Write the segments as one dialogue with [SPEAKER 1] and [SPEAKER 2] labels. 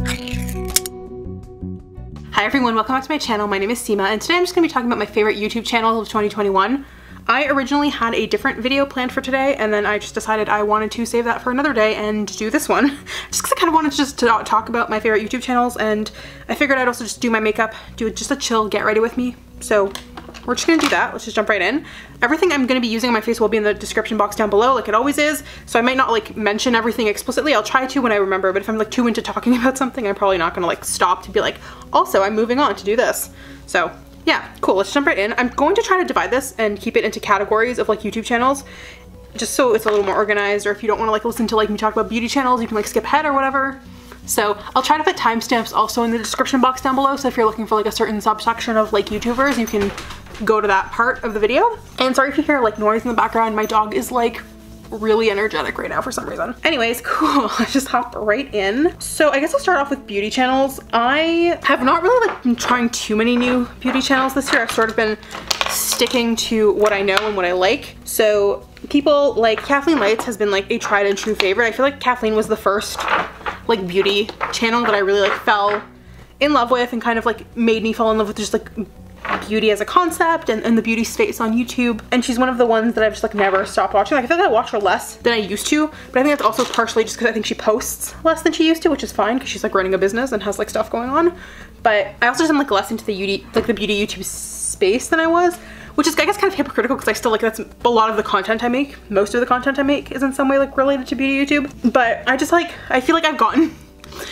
[SPEAKER 1] Hi everyone, welcome back to my channel. My name is Sima and today I'm just going to be talking about my favorite YouTube channels of 2021. I originally had a different video planned for today and then I just decided I wanted to save that for another day and do this one. Just because I kind of wanted to just talk about my favorite YouTube channels, and I figured I'd also just do my makeup, do just a chill get ready with me. So we're just gonna do that. Let's just jump right in. Everything I'm gonna be using on my face will be in the description box down below, like it always is. So I might not like mention everything explicitly. I'll try to when I remember, but if I'm like too into talking about something, I'm probably not gonna like stop to be like, also I'm moving on to do this. So yeah, cool, let's jump right in. I'm going to try to divide this and keep it into categories of like YouTube channels, just so it's a little more organized, or if you don't wanna like listen to like me talk about beauty channels, you can like skip ahead or whatever. So I'll try to put timestamps also in the description box down below, so if you're looking for like a certain subsection of like YouTubers, you can go to that part of the video. And sorry if you hear like noise in the background, my dog is like really energetic right now for some reason. Anyways, cool, let's just hop right in. So I guess I'll start off with beauty channels. I have not really like been trying too many new beauty channels this year. I've sort of been sticking to what I know and what I like. So people like KathleenLights has been like a tried and true favorite. I feel like Kathleen was the first like beauty channel that I really like fell in love with and kind of like made me fall in love with just like beauty as a concept and the beauty space on YouTube. And she's one of the ones that I've just like never stopped watching. Like I feel like I watch her less than I used to, but I think that's also partially just because I think she posts less than she used to, which is fine because she's like running a business and has like stuff going on. But I also just am like less into the beauty YouTube space than I was, which is I guess kind of hypocritical because I still like that's a lot of the content I make. Most of the content I make is in some way like related to beauty YouTube. But I just like, I feel like I've gotten,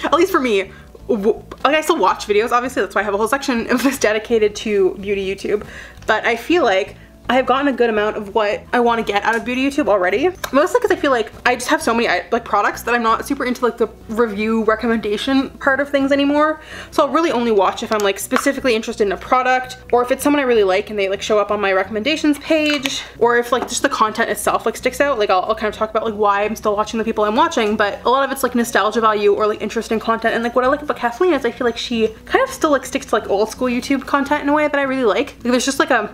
[SPEAKER 1] at least for me, like I still watch videos, obviously, that's why I have a whole section of this dedicated to beauty YouTube, but I feel like I have gotten a good amount of what I want to get out of beauty YouTube already. Mostly because I feel like I just have so many like products that I'm not super into like the review recommendation part of things anymore. So I'll really only watch if I'm like specifically interested in a product, or if it's someone I really like and they like show up on my recommendations page, or if like just the content itself like sticks out. Like I'll kind of talk about like why I'm still watching the people I'm watching, but a lot of it's like nostalgia value or like interesting content. And like what I like about Kathleen is I feel like she kind of still like sticks to like old school YouTube content in a way that I really like. Like there's just like a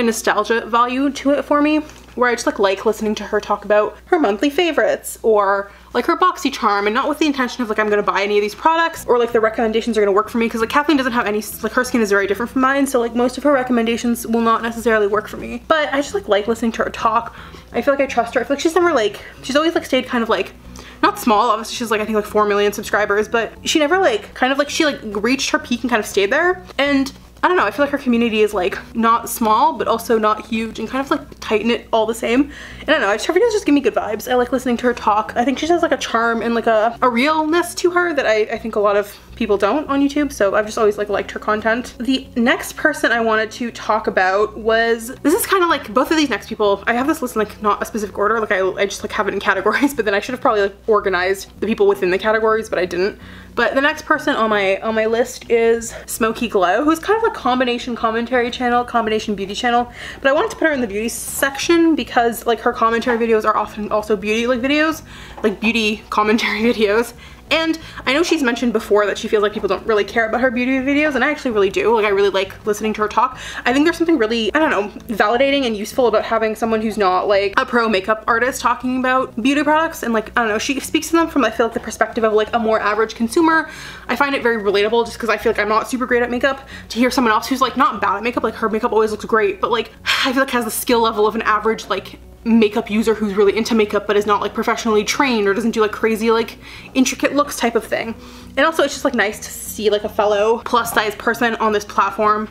[SPEAKER 1] nostalgia value to it for me, where I just like listening to her talk about her monthly favorites or like her BoxyCharm, and not with the intention of like I'm gonna buy any of these products or like the recommendations are gonna work for me, because like Kathleen doesn't have any, like her skin is very different from mine, so like most of her recommendations will not necessarily work for me. But I just like listening to her talk. I feel like I trust her. I feel like she's never like, she's always like stayed kind of like, not small, obviously she's like I think like 4 million subscribers, but she never like kind of like she like reached her peak and kind of stayed there. And I don't know, I feel like her community is like not small, but also not huge and kind of like tight-knit all the same. And I don't know, her videos just give me good vibes. I like listening to her talk. I think she has like a charm and like a realness to her that I think a lot of people don't on YouTube, so I've just always like liked her content. The next person I wanted to talk about was, this is kind of like both of these next people, I have this list in like not a specific order, like I just like have it in categories, but then I should have probably like organized the people within the categories, but I didn't. But the next person on my list is Smokeyglow, who's kind of a combination commentary channel, combination beauty channel, but I wanted to put her in the beauty section because like her commentary videos are often also beauty like videos, like beauty commentary videos. And I know she's mentioned before that she feels like people don't really care about her beauty videos, and I actually really do. Like I really like listening to her talk. I think there's something really, I don't know, validating and useful about having someone who's not like a pro makeup artist talking about beauty products, and like, I don't know, she speaks to them from I feel like the perspective of like a more average consumer. I find it very relatable just because I feel like I'm not super great at makeup, to hear someone else who's like not bad at makeup, like her makeup always looks great, but like I feel like has the skill level of an average like makeup user who's really into makeup but is not like professionally trained or doesn't do like crazy like intricate looks type of thing. And also it's just like nice to see like a fellow plus size person on this platform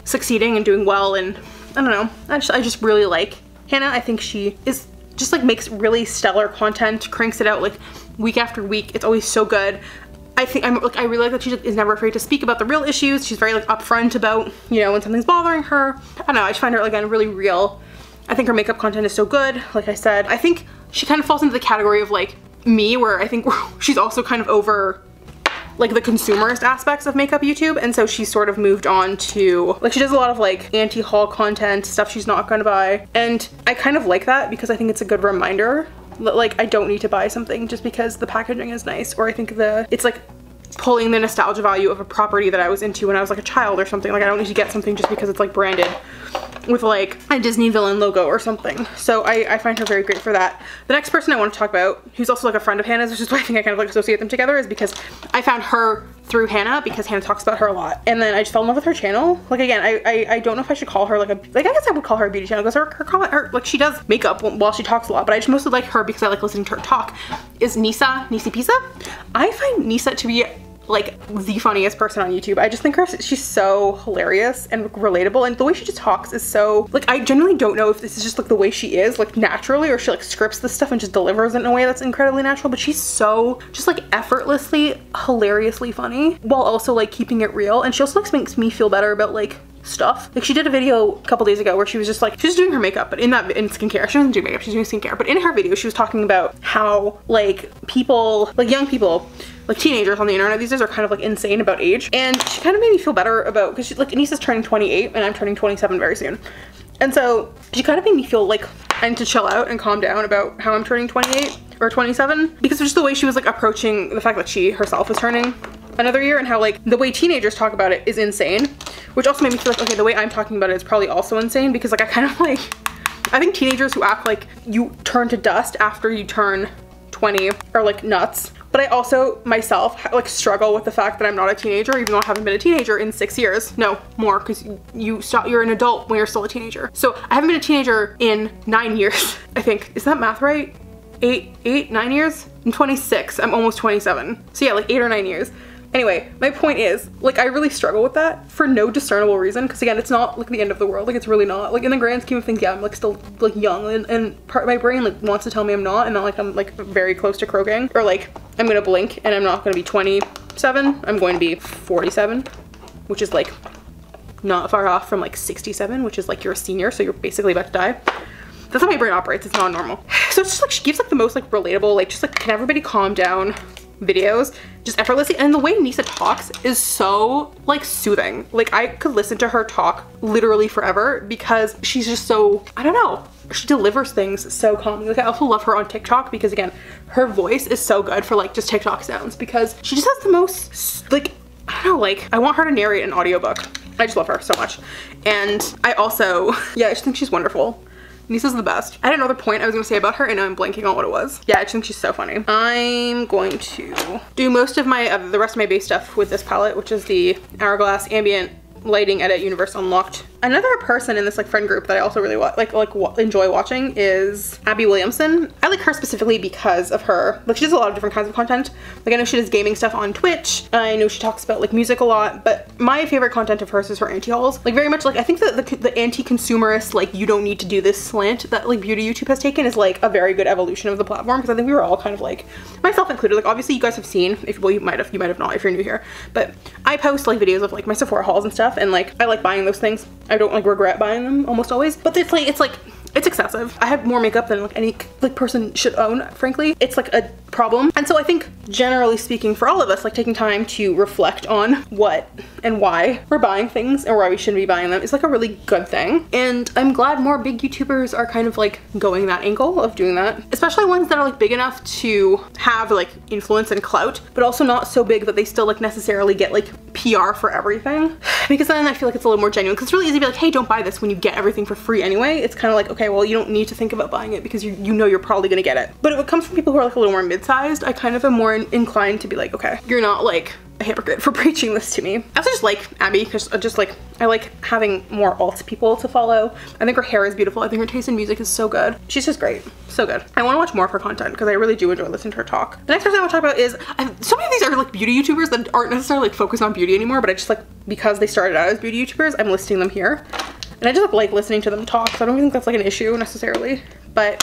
[SPEAKER 1] succeeding and doing well. And I don't know, I just really like Hannah. I think she is just like makes really stellar content, cranks it out like week after week. It's always so good. I think I really like that she is never afraid to speak about the real issues. She's very like upfront about, you know, when something's bothering her. I don't know, I just find her like again really real. I think her makeup content is so good, like I said. I think she kind of falls into the category of like me, where I think she's also kind of over like the consumerist aspects of makeup YouTube, and so she's sort of moved on to like, she does a lot of like anti-haul content, stuff she's not gonna buy. And I kind of like that because I think it's a good reminder that like I don't need to buy something just because the packaging is nice, or I think it's like pulling the nostalgia value of a property that I was into when I was like a child or something. Like I don't need to get something just because it's like branded. with like a Disney villain logo or something. So I find her very great for that. The next person I want to talk about, who's also like a friend of Hannah's, which is why I think I kind of like associate them together, is because I found her through Hannah because Hannah talks about her a lot. And then I just fell in love with her channel. Like again, I don't know if I should call her like I guess I would call her a beauty channel because her like she does makeup while she talks a lot, but I just mostly like her because I like listening to her talk, is Nisipisa. I find Nisa to be like the funniest person on YouTube. I just think she's so hilarious and relatable, and the way she just talks is so like, I genuinely don't know if this is just like the way she is like naturally, or she like scripts this stuff and just delivers it in a way that's incredibly natural, but she's so just like effortlessly hilariously funny while also like keeping it real. And she also like makes me feel better about like stuff. Like she did a video a couple days ago where she was just like, she was doing her makeup, but in skincare. She wasn't doing makeup, she was doing skincare. But in her video, she was talking about how like people, like young people, like teenagers on the internet these days are kind of like insane about age. And she kind of made me feel better about, because she like, Anissa's turning 28 and I'm turning 27 very soon. And so she kind of made me feel like I need to chill out and calm down about how I'm turning 28 or 27, because of just the way she was like approaching the fact that she herself was turning another year, and how like the way teenagers talk about it is insane, which also made me feel like, okay, the way I'm talking about it is probably also insane, because like I kind of like, I think teenagers who act like you turn to dust after you turn 20 are like nuts. But I also myself like struggle with the fact that I'm not a teenager, even though I haven't been a teenager in 6 years. No, more, because you're an adult when you're still a teenager. So I haven't been a teenager in 9 years, I think. Is that math right? 9 years? I'm 26, I'm almost 27. So yeah, like 8 or 9 years. Anyway, my point is, like, I really struggle with that for no discernible reason, because again, it's not like the end of the world. Like, it's really not. Like, in the grand scheme of things, yeah, I'm like still like young, and part of my brain like wants to tell me I'm not, and not like I'm like very close to croaking, or like I'm gonna blink and I'm not gonna be 27, I'm going to be 47, which is like not far off from like 67, which is like you're a senior, so you're basically about to die. That's how my brain operates. It's not normal. So it's just like, she gives like the most like relatable, like just like, can everybody calm down videos, just effortlessly. And the way Nisa talks is so like soothing. Like I could listen to her talk literally forever, because she's just so, I don't know, she delivers things so calmly. Like I also love her on TikTok, because again, her voice is so good for like just TikTok sounds, because she just has the most like, I don't know, like I want her to narrate an audiobook. I just love her so much. And I also, yeah, I just think she's wonderful. Nisa's the best. I had another point I was gonna say about her and now I'm blanking on what it was. Yeah, I just think she's so funny. I'm going to do most of my, the rest of my base stuff with this palette, which is the Hourglass Ambient Lighting Edit Universe Unlocked. Another person in this like friend group that I also really enjoy watching is WIlliamson. I like her specifically because of her, like she does a lot of different kinds of content. Like I know she does gaming stuff on Twitch. I know she talks about like music a lot, but my favorite content of hers is her anti-hauls. Like very much like, I think that the anti-consumerist, like you don't need to do this slant that like beauty YouTube has taken is like a very good evolution of the platform, because I think we were all kind of like, myself included, like obviously you guys have seen, if well you might have not if you're new here, but I post like videos of like my Sephora hauls and stuff, and like I like buying those things. I don't like regret buying them almost always, but it's excessive. I have more makeup than like any like person should own, frankly. It's like a problem. And so I think generally speaking for all of us, like taking time to reflect on what and why we're buying things and why we shouldn't be buying them is like a really good thing. And I'm glad more big YouTubers are kind of like going that angle of doing that, especially ones that are like big enough to have like influence and clout, but also not so big that they still like necessarily get like PR for everything, because then I feel like it's a little more genuine, because it's really easy to be like, hey, don't buy this when you get everything for free anyway. It's kind of like, okay, well, you don't need to think about buying it because you know you're probably gonna get it. But if it comes from people who are like a little more mid-sized, I kind of am more inclined to be like, okay, you're not like a hypocrite for preaching this to me. I also just like Abby, because just like I like having more alt people to follow. I think her hair is beautiful. I think her taste in music is so good. She's just great, so good. I want to watch more of her content because I really do enjoy listening to her talk. The next person I want to talk about is, so many of these are like beauty YouTubers that aren't necessarily like focused on beauty anymore, but I just like, because they started out as beauty YouTubers, I'm listing them here. And I just like listening to them talk, so I don't think that's like an issue necessarily. But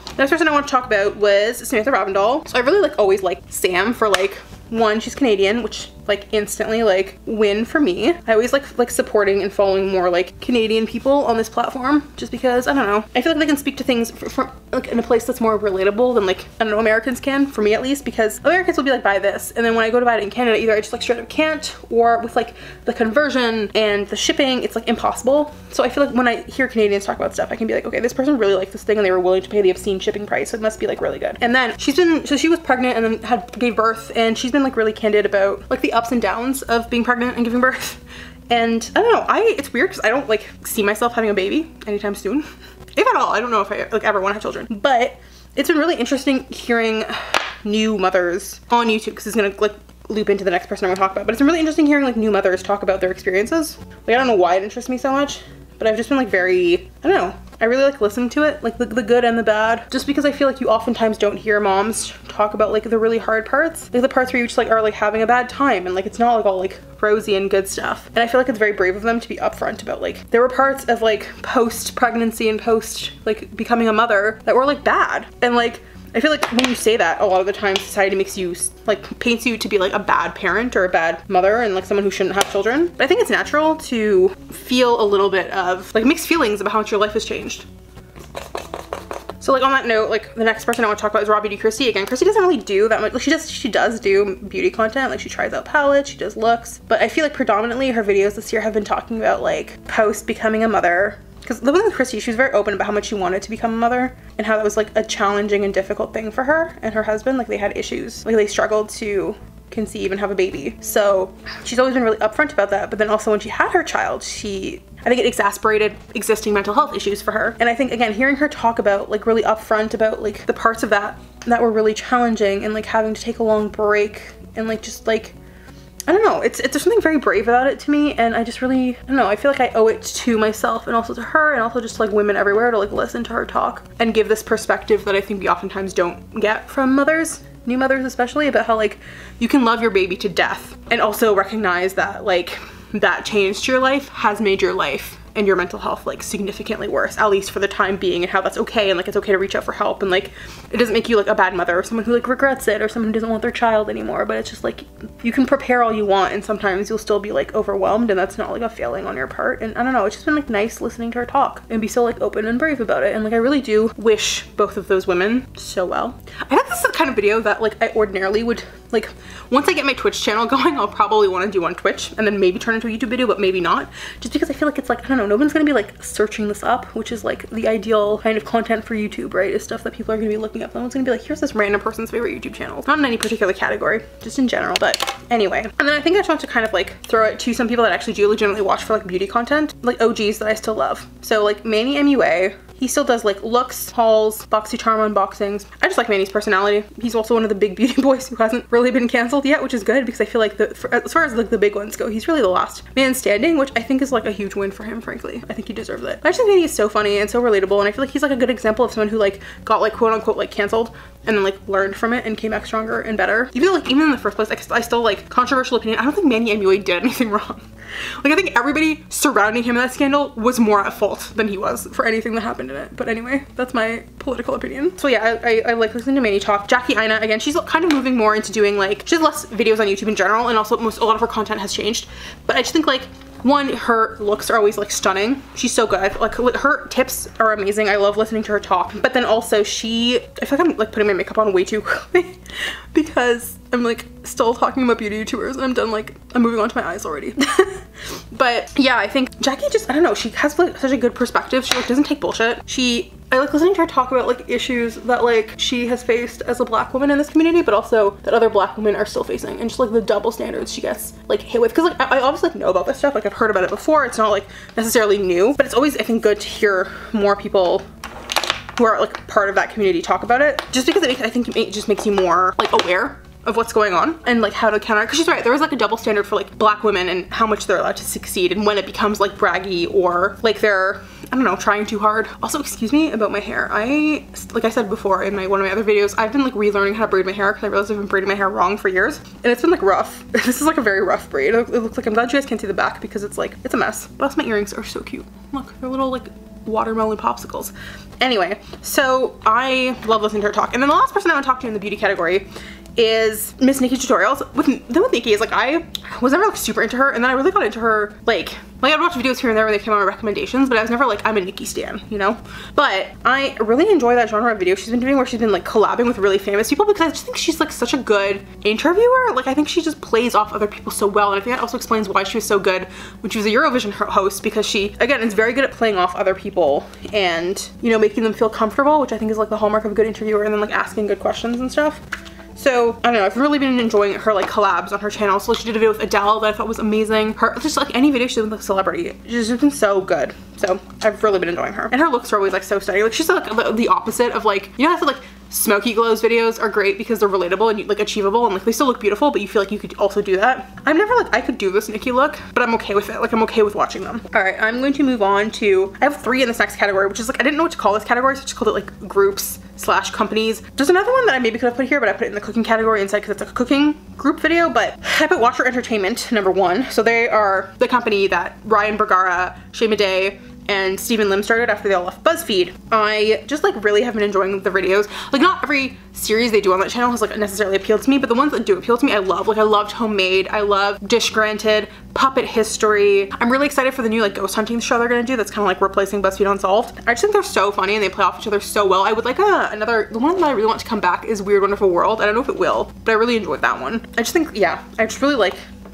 [SPEAKER 1] the next person I want to talk about was Samathan Ravndahl. So I really like always like Sam for like, one, she's Canadian, which like instantly like win for me. I always like supporting and following more like Canadian people on this platform, just because, I don't know, I feel like they can speak to things from like in a place that's more relatable than like, I don't know, Americans can, for me at least, because Americans will be like, buy this, and then when I go to buy it in Canada, either I just like straight up can't, or with like the conversion and the shipping, it's like impossible. So I feel like when I hear Canadians talk about stuff, I can be like, okay, this person really liked this thing and they were willing to pay the obscene shipping price, so it must be like really good. And then so she was pregnant and then gave birth, and she's been like really candid about like the ups and downs of being pregnant and giving birth. And I don't know, it's weird because I don't like see myself having a baby anytime soon. If at all. I don't know if I like ever want to have children. But it's been really interesting hearing new mothers on YouTube, because it's gonna like loop into the next person I'm gonna talk about. But it's been really interesting hearing like new mothers talk about their experiences. Like I don't know why it interests me so much, but I've just been like very, I don't know, I really like listening to it, like the good and the bad, just because I feel like you oftentimes don't hear moms talk about like the really hard parts, like the parts where you just like are like having a bad time and like it's not like all like rosy and good stuff. And I feel like it's very brave of them to be upfront about like there were parts of like post pregnancy and post like becoming a mother that were like bad. And like I feel like when you say that, a lot of the time society makes you like paints you to be like a bad parent or a bad mother and like someone who shouldn't have children. But I think it's natural to feel a little bit of like mixed feelings about how much your life has changed. So like on that note, like the next person I want to talk about is Raw Beauty Christy. Again, Christy doesn't really do that much. Like she does do beauty content. Like she tries out palettes, she does looks. But I feel like predominantly her videos this year have been talking about like post becoming a mother. Because the one with Christy, she was very open about how much she wanted to become a mother and how that was like a challenging and difficult thing for her and her husband. Like they had issues, like they struggled to conceive and have a baby. So she's always been really upfront about that. But then also when she had her child, I think it exacerbated existing mental health issues for her. And I think, again, hearing her talk about like really upfront about like the parts of that were really challenging and like having to take a long break and like just like, I don't know, there's something very brave about it to me. And I just really, I don't know, I feel like I owe it to myself and also to her and also just like women everywhere to like listen to her talk and give this perspective that I think we oftentimes don't get from mothers, new mothers especially, about how like you can love your baby to death and also recognize that like that change to your life has made your life and your mental health like significantly worse, at least for the time being, and how that's okay and like it's okay to reach out for help and like it doesn't make you like a bad mother or someone who like regrets it or someone who doesn't want their child anymore. But it's just like you can prepare all you want and sometimes you'll still be like overwhelmed and that's not like a failing on your part. And I don't know, it's just been like nice listening to her talk and be so like open and brave about it. And like I really do wish both of those women so well. I think this is the kind of video that like I ordinarily would like, once I get my Twitch channel going, I'll probably want to do on Twitch and then maybe turn into a YouTube video, but maybe not, just because I feel like it's like, I don't know, no one's gonna be like searching this up, which is like the ideal kind of content for YouTube, right? Is stuff that people are gonna be looking up. No one's gonna be like, here's this random person's favorite YouTube channel. Not in any particular category, just in general. But anyway, and then I think I just want to kind of like throw it to some people that actually do legitimately watch for like beauty content, like OGs that I still love. So like Manny MUA, he still does like looks, hauls, BoxyCharm unboxings. I just like Manny's personality. He's also one of the big beauty boys who hasn't really been canceled yet, which is good because I feel like as far as like the big ones go, he's really the last man standing, which I think is like a huge win for him, frankly. I think he deserves it. I just think Manny is so funny and so relatable, and I feel like he's like a good example of someone who like got like quote unquote like canceled and then like learned from it and came back stronger and better. Even though like even in the first place, I still like, controversial opinion, I don't think Manny MUA did anything wrong. Like I think everybody surrounding him in that scandal was more at fault than he was for anything that happened in it. But anyway, that's my political opinion. So yeah, I like listening to Manny talk. Jackie Aina, again, she's kind of moving more into doing like, she has less videos on YouTube in general, and also a lot of her content has changed. But I just think like, one, her looks are always like stunning. She's so good. Like her tips are amazing. I love listening to her talk. But then also I feel like I'm like putting my makeup on way too quickly because I'm like still talking about beauty YouTubers and I'm done, like I'm moving on to my eyes already. But yeah, I think Jackie just, I don't know, she has like such a good perspective. She like doesn't take bullshit. I like listening to her talk about like issues that like she has faced as a black woman in this community, but also that other black women are still facing, and just like the double standards she gets like hit with. Because like I obviously like know about this stuff, like I've heard about it before. It's not like necessarily new, but it's always, I think, good to hear more people who are like part of that community talk about it, just because I think it just makes you more like aware of what's going on and like how to counter it. Because she's right, there is like a double standard for like black women and how much they're allowed to succeed, and when it becomes like braggy or like they're, I don't know, trying too hard. Also, excuse me about my hair. Like I said before in one of my other videos, I've been like relearning how to braid my hair because I realized I've been braiding my hair wrong for years, and it's been like rough. This is like a very rough braid. It looks like, I'm glad you guys can't see the back because it's like, it's a mess. Plus my earrings are so cute. Look, they're little like watermelon popsicles. Anyway, so I love listening to her talk. And then the last person I want to talk to in the beauty category is Miss NikkieTutorials. With Nikkie is like, I was never like super into her, and then I really got into her like I'd watch videos here and there when they came on my recommendations, but I was never like, I'm a Nikkie stan, you know? But I really enjoy that genre of video she's been doing where she's been like collabing with really famous people, because I just think she's like such a good interviewer. Like I think she just plays off other people so well, and I think that also explains why she was so good when she was a Eurovision host, because she, again, is very good at playing off other people and, you know, making them feel comfortable, which I think is like the hallmark of a good interviewer, and then like asking good questions and stuff. So I don't know, I've really been enjoying her like collabs on her channel. So like, she did a video with Adele that I thought was amazing. Her, just like any video she did with like celebrity, she's just been so good. So I've really been enjoying her. And her looks are always like so stunning. Like she's like the opposite of like, you know, I feel like Smokeyglows videos are great because they're relatable and like achievable and like they still look beautiful, but you feel like you could also do that. I'm never like, I could do this Nikkie look, but I'm okay with it. Like I'm okay with watching them. All right, I'm going to move on to, I have 3 in this next category, which is like, I didn't know what to call this category, so I just called it like groups / companies. There's another one that I maybe could have put here, but I put it in the cooking category inside because it's like a cooking group video, but I put Watcher Entertainment #1. So they are the company that Ryan Bergara, Shay Midday, and Stephen Lim started after they all left BuzzFeed. I just like really have been enjoying the videos. Like not every series they do on that channel has like necessarily appealed to me, but the ones that do appeal to me I love. Like I loved Homemade, I love Dish Granted, Puppet History. I'm really excited for the new like ghost hunting show they're gonna do that's kind of like replacing BuzzFeed Unsolved. I just think they're so funny and they play off each other so well. I would like the one that I really want to come back is Weird Wonderful World. I don't know if it will, but I really enjoyed that one. I just think, yeah, I just really like,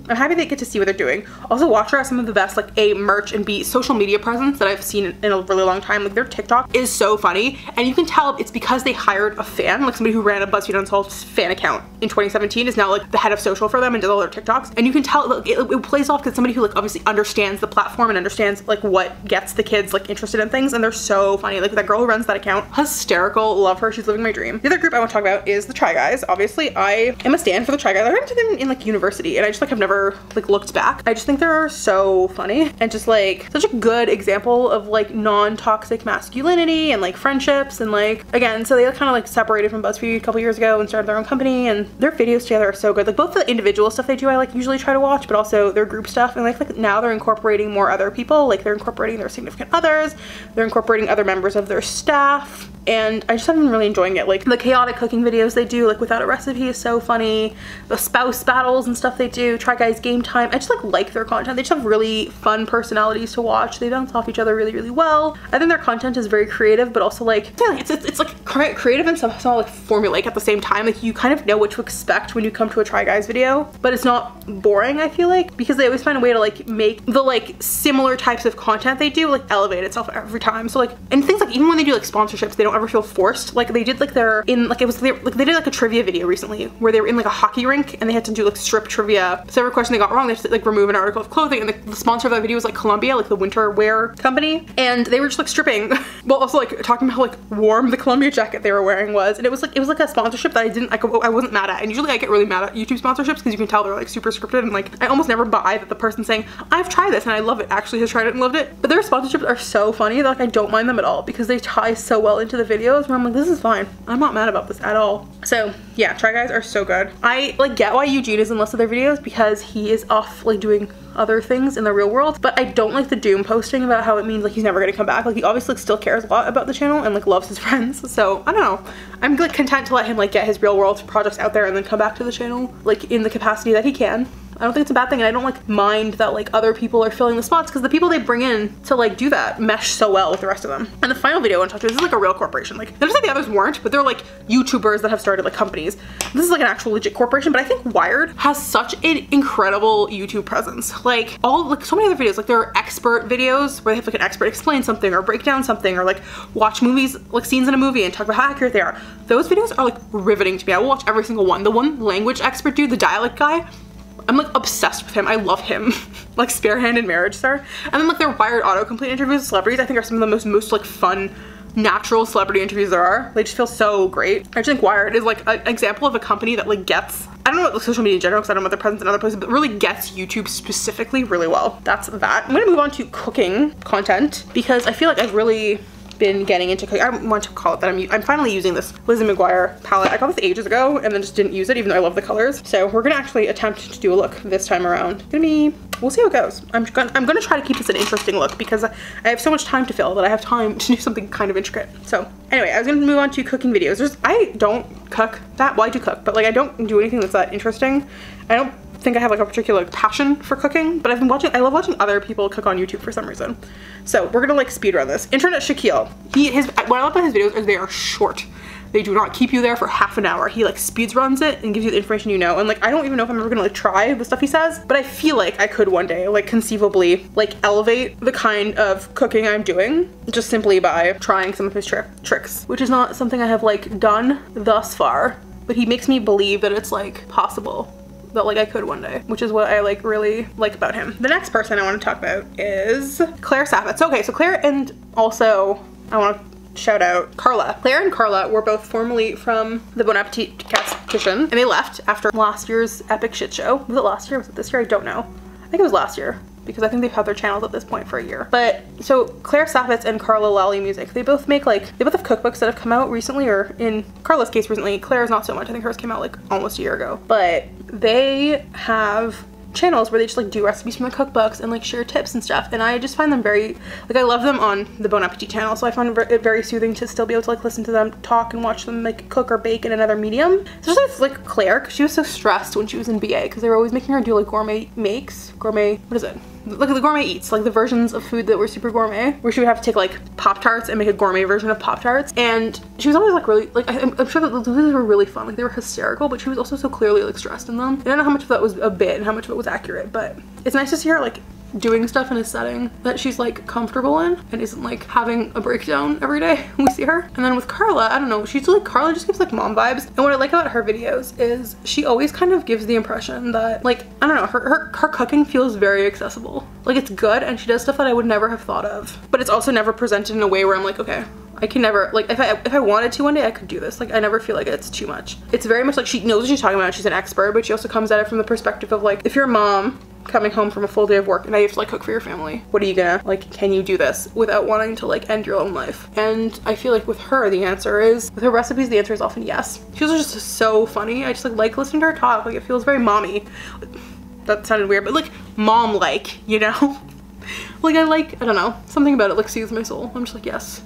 [SPEAKER 1] I'm happy they get to see what they're doing. Also, Watcher has some of the best like A, merch, and B, social media presence that I've seen in a really long time. Like their TikTok is so funny, and you can tell it's because they hired a fan, like somebody who ran a BuzzFeed Unsolved fan account in 2017 is now like the head of social for them and does all their TikToks. And you can tell it plays off because somebody who like obviously understands the platform and understands like what gets the kids like interested in things, and they're so funny. Like that girl who runs that account, hysterical, love her, she's living my dream. The other group I want to talk about is the Try Guys. Obviously, I am a stan for the Try Guys. I ran into them in like university, and I just like have never like looked back. I just think they're so funny and just like such a good example of like non-toxic masculinity and like friendships, and like again, so they kind of like separated from BuzzFeed a couple years ago and started their own company, and their videos together are so good. Like both the individual stuff they do I like usually try to watch, but also their group stuff, and like now they're incorporating more other people. Like they're incorporating their significant others, they're incorporating other members of their staff, and I just have been really enjoying it. Like the chaotic cooking videos they do, like without a recipe, is so funny. The spouse battles and stuff they do, Try Guys Game Time, I just like their content. They just have really fun personalities to watch. They bounce off each other really, really well. I think their content is very creative, but also like it's like creative and somehow like formulaic at the same time. Like you kind of know what to expect when you come to a Try Guys video, but it's not boring, I feel like, because they always find a way to like make the like similar types of content they do like elevate itself every time. So like, and things like even when they do like sponsorships, they don't ever feel forced. Like they did like they did like a trivia video recently where they were in like a hockey rink and they had to do like strip trivia. So every question they got wrong, they had to like remove an article of clothing, and the sponsor of that video was like Columbia, like the winter wear company, and they were just like stripping while also like talking about how like warm the Columbia jacket they were wearing was. And it was like a sponsorship that I wasn't mad at. And usually I get really mad at YouTube sponsorships because you can tell they're like super scripted, and like I almost never buy that the person saying I've tried this and I love it actually has tried it and loved it. But their sponsorships are so funny that like I don't mind them at all because they tie so well into the videos where I'm like, this is fine, I'm not mad about this at all. So yeah, Try Guys are so good. I like get why Eugene is in less of their videos because he is off like doing other things in the real world, but I don't like the doom posting about how it means like he's never gonna come back. Like he obviously still cares a lot about the channel and like loves his friends, so I don't know, I'm like content to let him like get his real world projects out there and then come back to the channel like in the capacity that he can. I don't think it's a bad thing, and I don't like mind that like other people are filling the spots because the people they bring in to like do that mesh so well with the rest of them. And the final video I want to talk to, this is like a real corporation. Like not to say the others weren't, but they're like YouTubers that have started like companies. This is like an actual legit corporation, but I think Wired has such an incredible YouTube presence. Like all like so many other videos, like there are expert videos where they have like an expert explain something or break down something or like watch movies, like scenes in a movie and talk about how accurate they are. Those videos are like riveting to me. I will watch every single one. The one language expert dude, the dialect guy, I'm like obsessed with him. I love him. Like Sparehand and Marriage Star. And then like their Wired autocomplete interviews with celebrities I think are some of the most like fun natural celebrity interviews there are. They just feel so great. I just think Wired is like an example of a company that like gets, I don't know about social media in general because I don't know about their presence in other places, but really gets YouTube specifically really well. That's that. I'm gonna move on to cooking content because I feel like I've really been getting into cooking. I want to call it that. I'm finally using this Lizzie McGuire palette. I got this ages ago and then just didn't use it even though I love the colors. So we're gonna actually attempt to do a look this time around. We'll see how it goes. I'm gonna try to keep this an interesting look because I have so much time to fill that I have time to do something kind of intricate. So anyway, I was gonna move on to cooking videos. I don't cook that, well I do cook, but like I don't do anything that's that interesting. I don't think I have like a particular passion for cooking, but I love watching other people cook on YouTube for some reason. So we're gonna like speed run this. Internet Shaquille. What I love about his videos is they are short. They do not keep you there for half an hour. He like speeds runs it and gives you the information you know. And like, I don't even know if I'm ever gonna like try the stuff he says, but I feel like I could one day like conceivably like elevate the kind of cooking I'm doing just simply by trying some of his tricks, which is not something I have like done thus far but he makes me believe that it's like possible that like I could one day, which is what I like really like about him. The next person I want to talk about is Claire Saffitz. Okay, so Claire, and also I want to shout out Carla. Claire and Carla were both formerly from the Bon Appetit Castration, and they left after last year's epic shit show. Was it last year? Was it this year? I don't know. I think it was last year, because I think they've had their channels at this point for a year. But so Claire Saffitz and Carla Lalli Music, they both make like, they both have cookbooks that have come out recently, or in Carla's case recently. Claire's not so much. I think hers came out like almost a year ago. But they have channels where they just like do recipes from the cookbooks and like share tips and stuff, and I just find them very, like, I love them on the Bon Appetit channel, so I find it very soothing to still be able to like listen to them talk and watch them like cook or bake in another medium. Especially with like Claire, because she was so stressed when she was in BA, because they were always making her do like gourmet makes, gourmet, what is it? Like the gourmet eats, like the versions of food that were super gourmet, where she would have to take like Pop-Tarts and make a gourmet version of Pop-Tarts. And she was always like really, like, I'm sure that those were really fun, like they were hysterical, but she was also so clearly like stressed in them. And I don't know how much of that was a bit and how much of it was accurate, but it's nice to see her like doing stuff in a setting that she's like comfortable in and isn't like having a breakdown every day when we see her. And then with Carla, I don't know, she's like, Carla just gives like mom vibes. And what I like about her videos is she always kind of gives the impression that like, I don't know, her cooking feels very accessible. Like it's good, and she does stuff that I would never have thought of, but it's also never presented in a way where I'm like, okay, I can never, like if I wanted to one day I could do this. Like I never feel like it's too much. It's very much like she knows what she's talking about. She's an expert, but she also comes at it from the perspective of like, if you're a mom coming home from a full day of work and now you have to like cook for your family, what are you gonna, like, can you do this without wanting to like end your own life? And I feel like with her, the answer is, with her recipes, the answer is often yes. She's just so funny. I just like listening to her talk. Like it feels very mommy. That sounded weird, but like mom-like, you know? Like I don't know, something about it like soothes my soul. I'm just like, yes,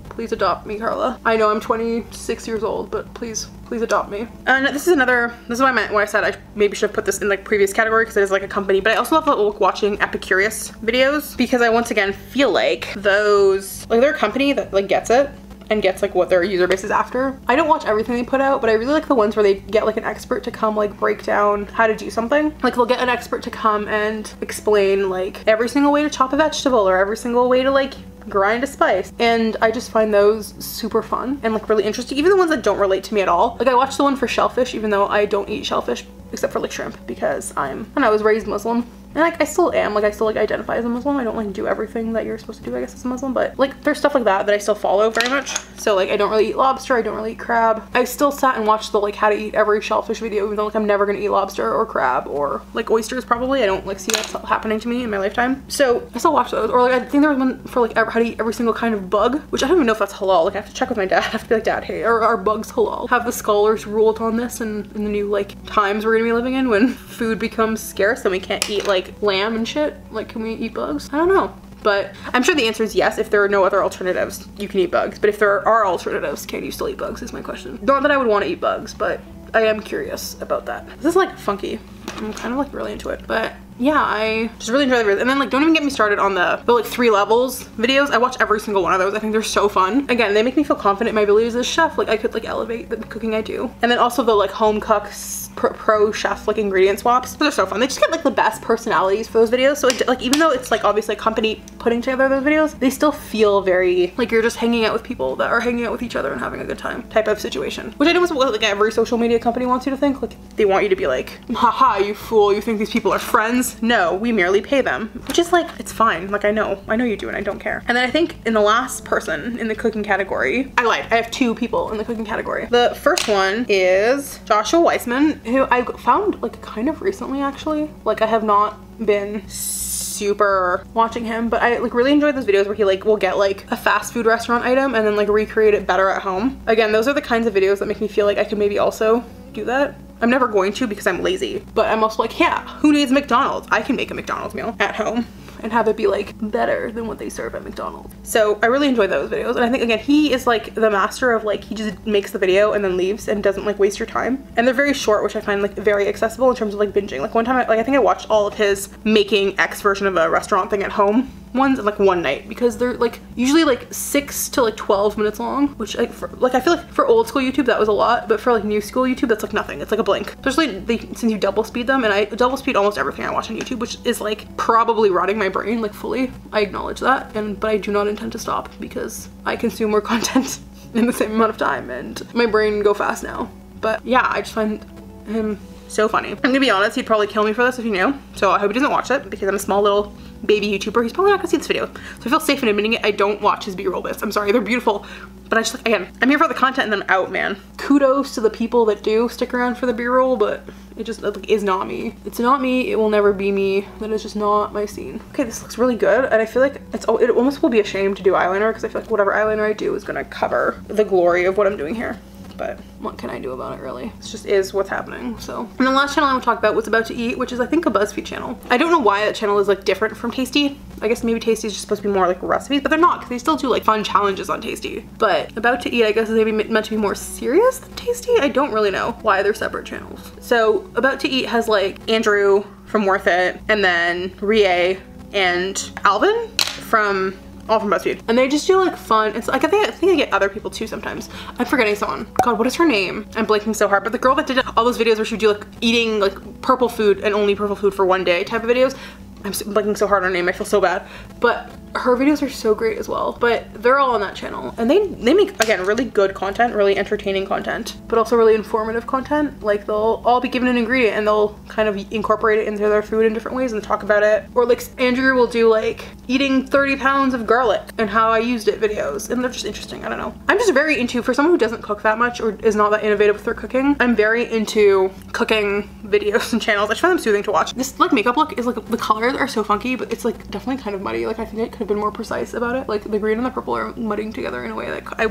[SPEAKER 1] please adopt me, Carla. I know I'm 26 years old, but please adopt me. And this is what I meant when I said I maybe should have put this in like previous category, because it is like a company, but I also love watching Epicurious videos, because I once again feel like those, like they're a company that like gets it and gets like what their user base is after. I don't watch everything they put out, but I really like the ones where they get like an expert to come like break down how to do something. Like they'll get an expert to come and explain like every single way to chop a vegetable, or every single way to like grind a spice, and I just find those super fun and like really interesting, even the ones that don't relate to me at all. Like I watched the one for shellfish, even though I don't eat shellfish except for like shrimp, because I was raised Muslim, and like I still am, like I still like identify as a Muslim. I don't like do everything that you're supposed to do, I guess, as a Muslim, but like there's stuff like that I still follow very much. So like I don't really eat lobster, I don't really eat crab. I still sat and watched the like how to eat every shellfish video, even though like I'm never gonna eat lobster or crab or like oysters probably. I don't like see that happening to me in my lifetime. So I still watch those. Or like I think there was one for like how to eat every single kind of bug, which I don't even know if that's halal. Like I have to check with my dad. I have to be like, Dad, hey, are bugs halal? Have the scholars ruled on this in the new like times we're gonna be living in, when food becomes scarce and we can't eat like lamb and shit? Like, can we eat bugs? I don't know. But I'm sure the answer is yes. If there are no other alternatives, you can eat bugs. But if there are alternatives, can you still eat bugs is my question. Not that I would want to eat bugs, but I am curious about that. This is like funky. I'm kind of like really into it. But yeah, I just really enjoy the videos. And then like, don't even get me started on the like 3 levels videos. I watch every single one of those. I think they're so fun. Again, they make me feel confident in my abilities as a chef. Like I could like elevate the cooking I do. And then also the like home cooks, pro chef like ingredient swaps. Those are so fun. They just get like the best personalities for those videos. So like even though it's like obviously a company putting together those videos, they still feel very like you're just hanging out with people that are hanging out with each other and having a good time type of situation. Which I know is what like every social media company wants you to think. Like they want you to be like, haha, you fool, you think these people are friends? No, we merely pay them. Which is like, it's fine. Like I know you do and I don't care. And then I think in the last person in the cooking category, I lied. I have 2 people in the cooking category. The first one is Joshua Weissman, who I found like kind of recently actually. Like I have not been super watching him, but I like really enjoy those videos where he like will get like a fast food restaurant item and then like recreate it better at home. Again, those are the kinds of videos that make me feel like I could maybe also do that. I'm never going to because I'm lazy, but I'm also like, yeah, who needs McDonald's? I can make a McDonald's meal at home and have it be like better than what they serve at McDonald's. So I really enjoy those videos. And I think again, he is like the master of like, he just makes the video and then leaves and doesn't like waste your time. And they're very short, which I find like very accessible in terms of like binging. Like one time, I think I watched all of his making X version of a restaurant thing at home ones in like one night, because they're like usually like 6 to like 12 minutes long, which I feel like for old school YouTube that was a lot, but for like new school YouTube that's like nothing. It's like a blink, especially since you double speed them, and I double speed almost everything I watch on YouTube, which is like probably rotting my brain like fully. I acknowledge that, but I do not intend to stop because I consume more content in the same amount of time and my brain go fast now. But yeah, I just find him so funny. I'm gonna be honest, he'd probably kill me for this if he knew. So I hope he doesn't watch it because I'm a small little baby YouTuber. He's probably not gonna see this video. So I feel safe in admitting it. I don't watch his B-roll bits. I'm sorry, they're beautiful. But I just, again, I'm here for the content and then I'm out, man. Kudos to the people that do stick around for the B-roll, but it just is not me. It's not me, it will never be me. That is just not my scene. Okay, this looks really good. And I feel like it almost will be a shame to do eyeliner because I feel like whatever eyeliner I do is gonna cover the glory of what I'm doing here. But what can I do about it, really? It just is what's happening, so. And the last channel I want to talk about was About to Eat, which is I think a BuzzFeed channel. I don't know why that channel is like different from Tasty. I guess maybe Tasty is just supposed to be more like recipes, but they're not because they still do like fun challenges on Tasty. But About to Eat, I guess, is maybe meant to be more serious than Tasty. I don't really know why they're separate channels. So About to Eat has like Andrew from Worth It, and then Rie and Alvin from all from BuzzFeed. And they just do like fun, it's like I think I get other people too sometimes. I'm forgetting someone. God, what is her name? I'm blanking so hard, but the girl that did all those videos where she would do like eating like purple food and only purple food for one day type of videos. I'm blanking so hard on her name, I feel so bad. But her videos are so great as well. But they're all on that channel. And they make, again, really good content, really entertaining content, but also really informative content. Like they'll all be given an ingredient and they'll kind of incorporate it into their food in different ways and talk about it. Or like Andrew will do like eating 30 pounds of garlic and how I used it videos. And they're just interesting, I don't know. I'm just very into, for someone who doesn't cook that much or is not that innovative with their cooking, I'm very into cooking videos and channels. I just find them soothing to watch. This like makeup look is like, the colors are so funky, but it's like definitely kind of muddy. Like I think it could have been more precise about it. Like the green and the purple are mudding together in a way that I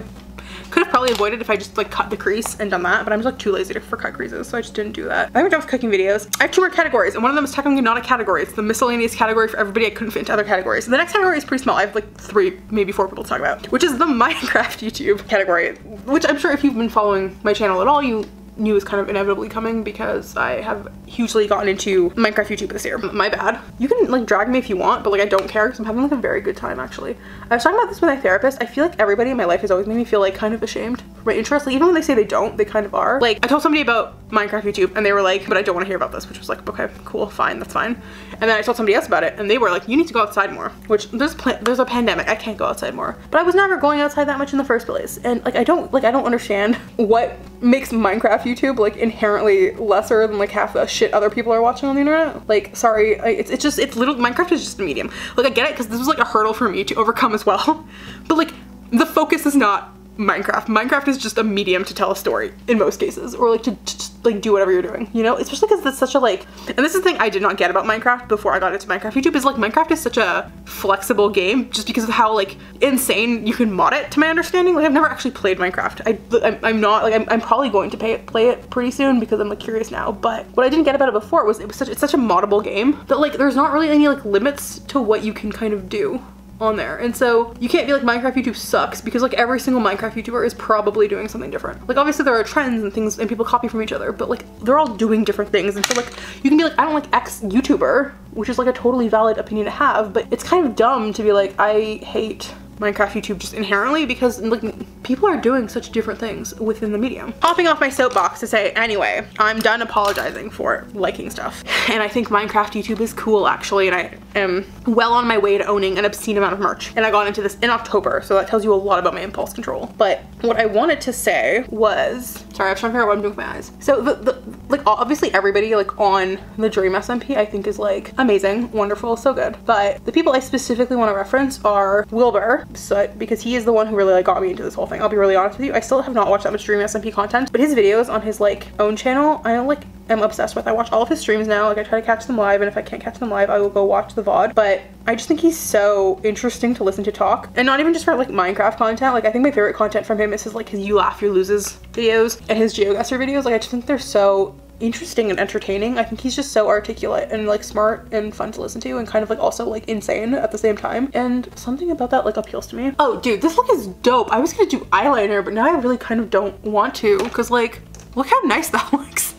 [SPEAKER 1] could have probably avoided if I just like cut the crease and done that, but I'm just like too lazy for cut creases, so I just didn't do that. I haven't done cooking videos. I have 2 more categories, and one of them is technically not a category. It's the miscellaneous category for everybody I couldn't fit into other categories. And the next category is pretty small. I have like 3, maybe 4 people to talk about, which is the Minecraft YouTube category, which I'm sure if you've been following my channel at all, you knew was kind of inevitably coming because I have hugely gotten into Minecraft YouTube this year. My bad. You can like drag me if you want, but like I don't care because I'm having like a very good time actually. I was talking about this with my therapist. I feel like everybody in my life has always made me feel like kind of ashamed for my interests. Like even when they say they don't, they kind of are. Like I told somebody about Minecraft YouTube and they were like, but I don't want to hear about this, which was like, okay, cool, fine, that's fine. And then I told somebody else about it and they were like, you need to go outside more, which there's a pandemic, I can't go outside more. But I was never going outside that much in the first place. And like I don't understand what makes Minecraft YouTube like inherently lesser than like half the shit other people are watching on the internet. Like sorry, it's Minecraft is just a medium. Like I get it because this was like a hurdle for me to overcome as well. But like the focus is not Minecraft. Minecraft is just a medium to tell a story in most cases, or like to just like do whatever you're doing, you know? Especially because it's such a like, and this is the thing I did not get about Minecraft before I got into Minecraft YouTube, is like Minecraft is such a flexible game just because of how like insane you can mod it, to my understanding. Like I've never actually played Minecraft. I'm not like, I'm probably going to play it pretty soon because I'm like curious now. But what I didn't get about it before was it's such a moddable game that like there's not really any like limits to what you can kind of do on there. And so you can't be like Minecraft YouTube sucks because like every single Minecraft YouTuber is probably doing something different. Like obviously there are trends and things and people copy from each other, but like they're all doing different things. And so like you can be like, I don't like X YouTuber, which is like a totally valid opinion to have, but it's kind of dumb to be like, I hate Minecraft YouTube just inherently because like people are doing such different things within the medium. Hopping off my soapbox to say, anyway, I'm done apologizing for liking stuff. And I think Minecraft YouTube is cool actually, and I am well on my way to owning an obscene amount of merch. And I got into this in October, so that tells you a lot about my impulse control. But what I wanted to say was, sorry, I was trying to figure out what I'm doing with my eyes. So like obviously everybody like on the Dream SMP I think is like amazing, wonderful, so good. But the people I specifically want to reference are Wilbur Soot, because he is the one who really like got me into this whole thing. I'll be really honest with you, I still have not watched that much Dream SMP content, but his videos on his like own channel I like am obsessed with. I watch all of his streams now. Like I try to catch them live, and if I can't catch them live I will go watch the VOD. But I just think he's so interesting to listen to talk, and not even just for like Minecraft content. Like I think my favorite content from him is his like his You Laugh You Loses videos and his GeoGuessr videos. Like I just think they're so interesting and entertaining. I think he's just so articulate and like smart and fun to listen to, and kind of like also like insane at the same time, and something about that like appeals to me. Oh dude, this look is dope. I was gonna do eyeliner, but now I really kind of don't want to, because like look how nice that looks.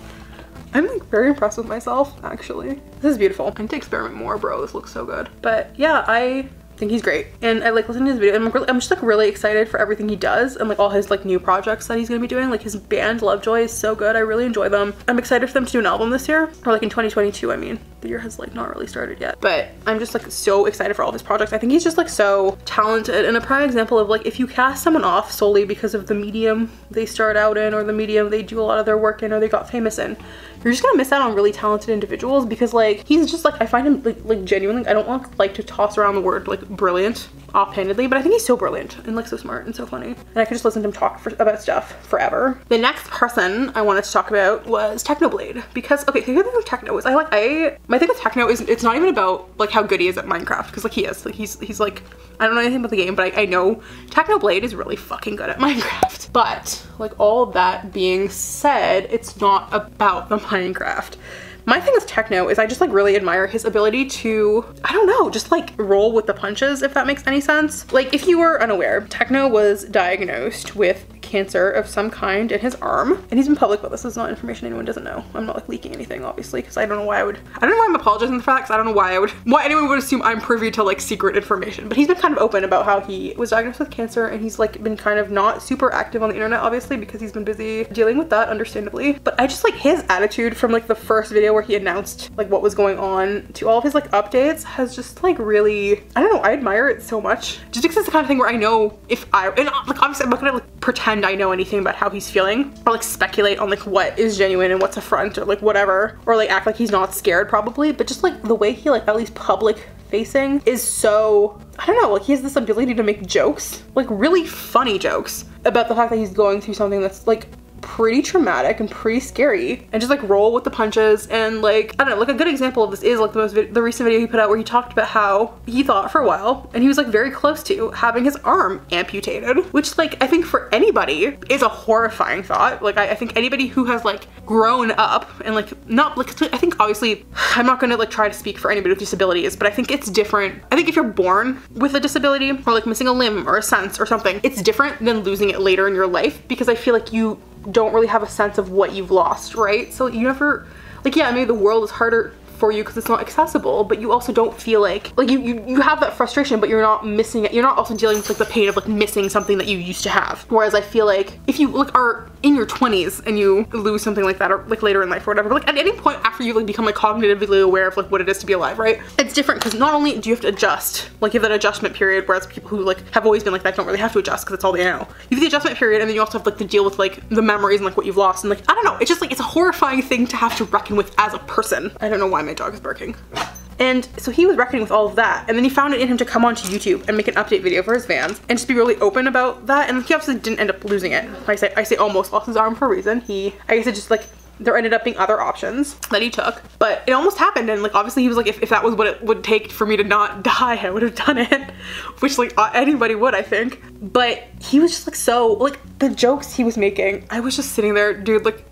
[SPEAKER 1] I'm like very impressed with myself actually. This is beautiful. I need to experiment more, bro. This looks so good. But yeah, I think he's great, and I like listening to his video, and I'm just like really excited for everything he does and like all his like new projects that he's gonna be doing. Like his band Lovejoy is so good. I really enjoy them. I'm excited for them to do an album this year, or like in 2022 I mean. the year has like not really started yet. But I'm just like so excited for all of his projects. I think he's just like so talented and a prime example of like if you cast someone off solely because of the medium they start out in or the medium they do a lot of their work in or they got famous in, you're just gonna miss out on really talented individuals because like he's just like, I find him like genuinely, I don't want like to toss around the word like brilliant offhandedly, but I think he's so brilliant and like so smart and so funny, and I could just listen to him talk about stuff forever. The next person I wanted to talk about was Technoblade, because okay, the thing with Techno is my thing with Techno is it's not even about like how good he is at Minecraft, because like he is, like he's like, I don't know anything about the game, but I know Technoblade is really fucking good at Minecraft. But like all of that being said, it's not about the Minecraft. My thing with Techno is I just like really admire his ability to, I don't know, just like roll with the punches, if that makes any sense. Like if you were unaware, Techno was diagnosed with cancer of some kind in his arm, and he's been public about this. This is not information anyone doesn't know. I'm not like leaking anything, obviously, because I don't know why I'm apologizing for that, because I don't know why anyone would assume I'm privy to like secret information. But he's been kind of open about how he was diagnosed with cancer, and he's like been kind of not super active on the internet, obviously, because he's been busy dealing with that, understandably. But I just like his attitude from like the first video where he announced like what was going on to all of his like updates has just like really, I don't know, I admire it so much. Just because it's the kind of thing where I know if and like obviously I'm not gonna like pretend I know anything about how he's feeling or like speculate on like what is genuine and what's a front or like whatever, or like act like he's not scared probably, but just like the way he like at least public facing is so, I don't know, like he has this ability to make jokes, like really funny jokes about the fact that he's going through something that's like pretty traumatic and pretty scary, and just like roll with the punches. And like, I don't know, like a good example of this is like the recent video he put out where he talked about how he thought for a while, and he was like very close to having his arm amputated, which like I think for anybody is a horrifying thought. Like I think anybody who has like grown up and like not like, I think obviously I'm not gonna like try to speak for anybody with disabilities, but I think it's different. I think if you're born with a disability or like missing a limb or a sense or something, it's different than losing it later in your life, because I feel like you don't really have a sense of what you've lost, right? So you never, like, yeah, maybe the world is harder for you because it's not accessible, but you also don't feel like you have that frustration, but you're not missing it. You're not also dealing with like the pain of like missing something that you used to have. Whereas I feel like if you like are in your 20s and you lose something like that, or like later in life or whatever, like at any point after you like become like cognitively aware of like what it is to be alive, right? It's different because not only do you have to adjust, like you have that adjustment period, whereas people who like have always been like that don't really have to adjust because it's all they know. You have the adjustment period, and then you also have like to deal with like the memories and like what you've lost, and like I don't know, it's just like it's a horrifying thing to have to reckon with as a person. I don't know why my dog is barking. And so he was reckoning with all of that, and then he found it in him to come onto YouTube and make an update video for his fans and just be really open about that. And he obviously didn't end up losing it. I say almost lost his arm for a reason. I guess it just like, there ended up being other options that he took, but it almost happened. And like obviously he was like, if that was what it would take for me to not die, I would have done it, which like anybody would, I think. But he was just like, so like the jokes he was making, I was just sitting there, dude, like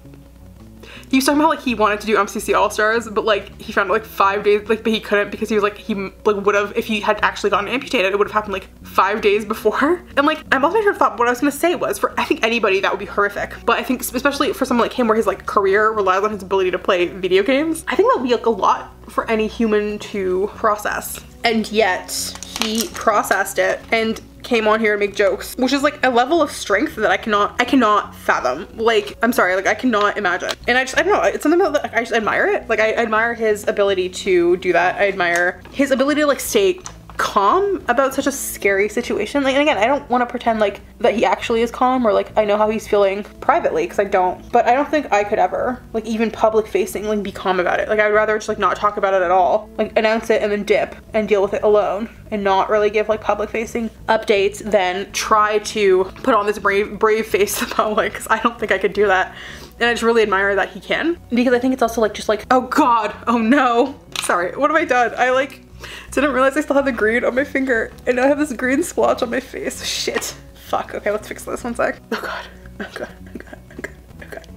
[SPEAKER 1] he was talking about like he wanted to do MCC All-Stars, but like he found it like 5 days, like, but he couldn't because he was like, he like would have, if he had actually gotten amputated, it would have happened like 5 days before. And like I'm also sure thought what I was gonna say was, for I think anybody that would be horrific, but I think especially for someone like him where his like career relies on his ability to play video games, I think that would be like a lot for any human to process. And yet he processed it and came on here to make jokes, which is like a level of strength that I cannot fathom. Like, I'm sorry, like I cannot imagine. And I don't know, it's something that I just admire it. Like I admire his ability to do that. I admire his ability to like stay calm about such a scary situation. Like, and again, I don't want to pretend like that he actually is calm, or like I know how he's feeling privately, because I don't, but I don't think I could ever like even public facing like be calm about it. Like I'd rather just like not talk about it at all, like announce it and then dip and deal with it alone and not really give like public facing updates than try to put on this brave face about like, because I don't think I could do that. And I just really admire that he can, because I think it's also like just like, oh god, oh no, sorry, what have I done? I like didn't realize I still have the green on my finger, and now I have this green splotch on my face. Shit. Fuck. Okay, let's fix this. 1 sec. Oh god. Oh god. Oh god. Oh god. Oh god.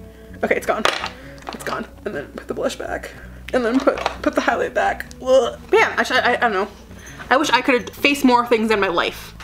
[SPEAKER 1] Okay, it's gone. It's gone. And then put the blush back. And then put the highlight back. Ugh. Man, actually, I don't know. I wish I could face more things in my life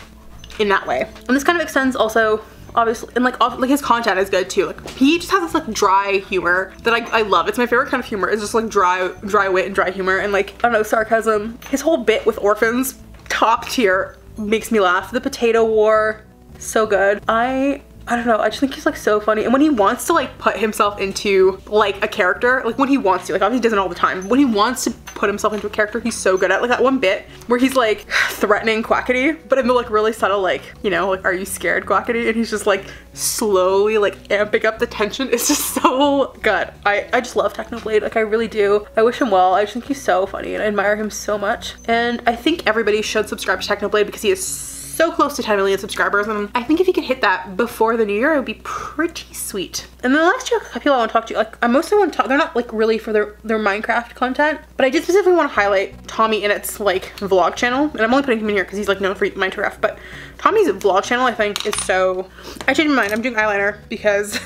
[SPEAKER 1] in that way. And this kind of extends also, obviously, and like his content is good too. Like he just has this like dry humor that I love. It's my favorite kind of humor. It's just like dry wit and dry humor, and like, I don't know, sarcasm. His whole bit with orphans, top tier, makes me laugh. The potato war, so good. I I don't know, I just think he's like so funny. And when he wants to like put himself into like a character, like when he wants to, like obviously he doesn't all the time, but when he wants to put himself into a character, he's so good at. Like that one bit where he's like threatening Quackity, but in the like really subtle like, you know, like, are you scared, Quackity? And he's just like slowly like amping up the tension. It's just so good. I just love Technoblade, like I really do. I wish him well. I just think he's so funny and I admire him so much. And I think everybody should subscribe to Technoblade because he is so close to 10 million subscribers, and I think if he could hit that before the new year, it would be pretty sweet. And then the last two people I want to talk to, like I mostly want to talk, they're not like really for their Minecraft content, but I did specifically want to highlight TommyInnit's like vlog channel, and I'm only putting him in here because he's like known for Minecraft, but Tommy's vlog channel I think is so, I changed my mind, I'm doing eyeliner because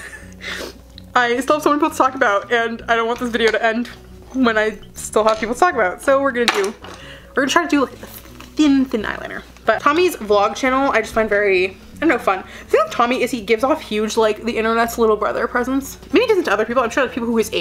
[SPEAKER 1] I still have so many people to talk about and I don't want this video to end when I still have people to talk about. So we're gonna try to do like a thin eyeliner. But Tommy's vlog channel I just find very, I don't know, fun. The thing with Tommy is he gives off huge like the internet's little brother presence. Maybe he doesn't to other people. I'm sure like people who are his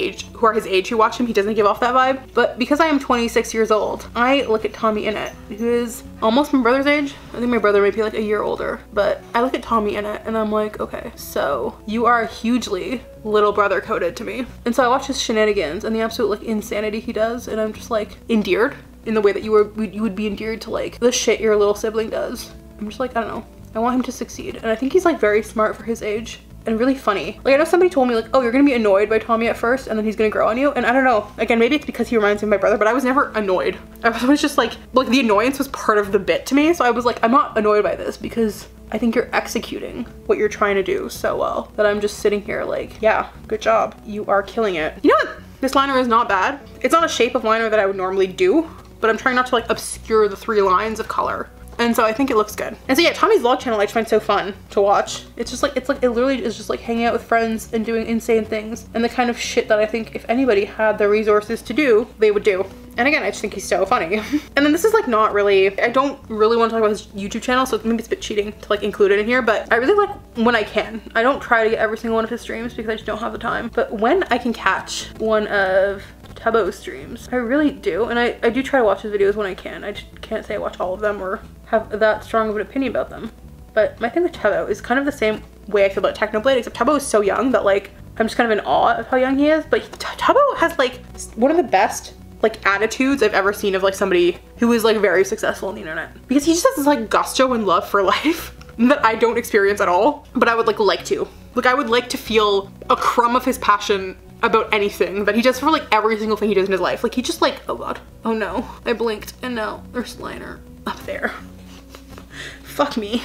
[SPEAKER 1] age who watch him, he doesn't give off that vibe. But because I am 26 years old, I look at TommyInnit, who is almost my brother's age. I think my brother might be like a year older, but I look at TommyInnit and I'm like, okay, so you are hugely little brother coded to me. And so I watch his shenanigans and the absolute like insanity he does, and I'm just like endeared in the way that you would be endeared to like the shit your little sibling does. I'm just like, I don't know. I want him to succeed. And I think he's like very smart for his age and really funny. Like I know somebody told me like, oh, you're gonna be annoyed by Tommy at first and then he's gonna grow on you. And I don't know, again, maybe it's because he reminds me of my brother, but I was never annoyed. I was just like the annoyance was part of the bit to me. So I was like, I'm not annoyed by this because I think you're executing what you're trying to do so well that I'm just sitting here like, yeah, good job. You are killing it. You know what? This liner is not bad. It's not a shape of liner that I would normally do, but I'm trying not to like obscure the 3 lines of color. And so I think it looks good. And so yeah, Tommy's vlog channel I just find so fun to watch. It's just like, it literally is just like hanging out with friends and doing insane things and the kind of shit that I think if anybody had the resources to do, they would do. And again, I just think he's so funny. And then this is like not really, I don't really want to talk about his YouTube channel, so maybe it's a bit cheating to like include it in here, but I really like when I can. I don't try to get every single one of his streams because I just don't have the time. But when I can catch one of Tubbo streams, I really do. And I do try to watch his videos when I can. I just can't say I watch all of them or have that strong of an opinion about them. But my thing with Tubbo is kind of the same way I feel about Technoblade, except Tubbo is so young that like, I'm just kind of in awe of how young he is. But Tubbo has like one of the best like attitudes I've ever seen of like somebody who is like very successful on the internet. Because he just has this like gusto and love for life that I don't experience at all, but I would like to. Like I would like to feel a crumb of his passion about anything that he does for like every single thing he does in his life. Like he just like, oh god, oh no, I blinked and now there's liner up there. Fuck me.